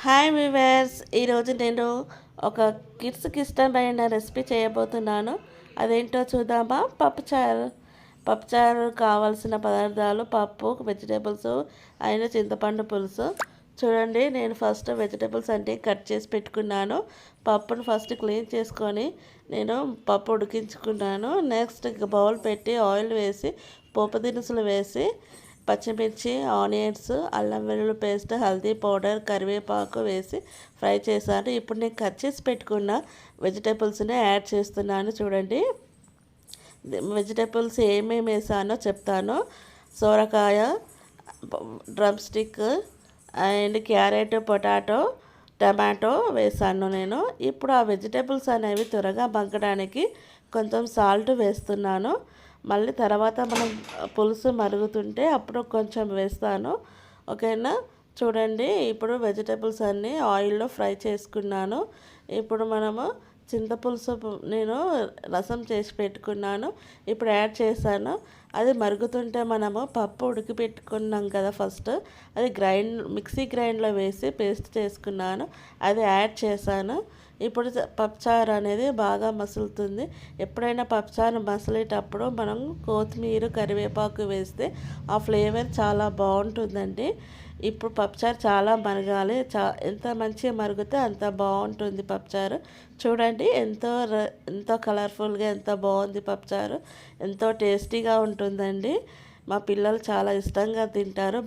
Hi viewers, ఈరోజు నేను ఒక కిడ్స్కి ఇష్టమైన రెసిపీ చేయబోతున్నాను. అదేంటో చూద్దామా? పప్పుచారు కావాల్సిన పదార్థాలు: పప్పు, వెజిటేబుల్స్ అయిన చింతపండు పులుసు. చూడండి, నేను ఫస్ట్ వెజిటేబుల్స్ అన్నీ కట్ చేసి పెట్టుకున్నాను. పప్పును ఫస్ట్ క్లీన్ చేసుకొని నేను పప్పు ఉడికించుకున్నాను. నెక్స్ట్ బౌల్ పెట్టి ఆయిల్ వేసి పోపు దినుసులు వేసి పచ్చిమిర్చి, ఆనియన్స్, అల్లం వెల్లుల్లి పేస్ట్, హల్దీ పౌడర్, కరివేపాకు వేసి ఫ్రై చేశాను. ఇప్పుడు నేను కట్ చేసి పెట్టుకున్న వెజిటేబుల్స్ని యాడ్ చేస్తున్నాను. చూడండి, వెజిటేబుల్స్ ఏమేమి వేసానో చెప్తాను. సోరకాయ, drum stick and carrot, potato, tomato వేసాను నేను. ఇప్పుడు ఆ వెజిటేబుల్స్ అనేవి త్వరగా మగ్గడానికి కొంచెం సాల్ట్ వేస్తున్నాను. మళ్ళీ తర్వాత మనం పులుసు మరుగుతుంటే అప్పుడు కొంచెం వేస్తాను. ఓకేనా? చూడండి, ఇప్పుడు వెజిటేబుల్స్ అన్నీ ఆయిల్లో ఫ్రై చేసుకున్నాను. ఇప్పుడు మనము చింతపులుసు నేను రసం చేసి పెట్టుకున్నాను, ఇప్పుడు యాడ్ చేశాను. అది మరుగుతుంటే మనము పప్పు ఉడికిపెట్టుకున్నాం కదా, ఫస్ట్ అది మిక్సీ గ్రైండ్లో వేసి పేస్ట్ చేసుకున్నాను, అది యాడ్ చేశాను. ఇప్పుడు పప్పుచారు అనేది బాగా మసులుతుంది. ఎప్పుడైనా పప్పుచారు మసిలేటప్పుడు మనం కొత్తిమీర, కరివేపాకు వేస్తే ఆ ఫ్లేవర్ చాలా బాగుంటుందండి. ఇప్పుడు పప్పుచారు చాలా మరగాలి. ఎంత మంచిగా మరిగితే అంత బాగుంటుంది పప్పుచారు. చూడండి, ఎంతో కలర్ఫుల్గా ఎంత బాగుంది పప్పుచారు. ఎంతో టేస్టీగా ఉంటుందండి. మా పిల్లలు చాలా ఇష్టంగా తింటారు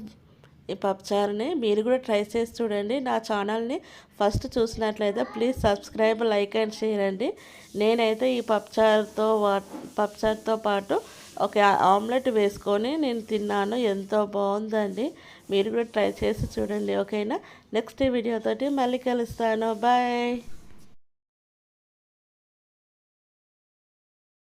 ఈ పప్పుచారుని. మీరు కూడా ట్రై చేసి చూడండి. నా ఛానల్ని ఫస్ట్ చూసినట్లయితే please subscribe, like and share అండి. నేనైతే ఈ పప్పుచారుతో పాటు ఒక ఆమ్లెట్ వేసుకొని నేను తిన్నాను. ఎంతో బాగుందండి. మీరు కూడా ట్రై చేసి చూడండి. ఓకేనా? నెక్స్ట్ వీడియోతోటి మళ్ళీ కలుస్తాను. బాయ్.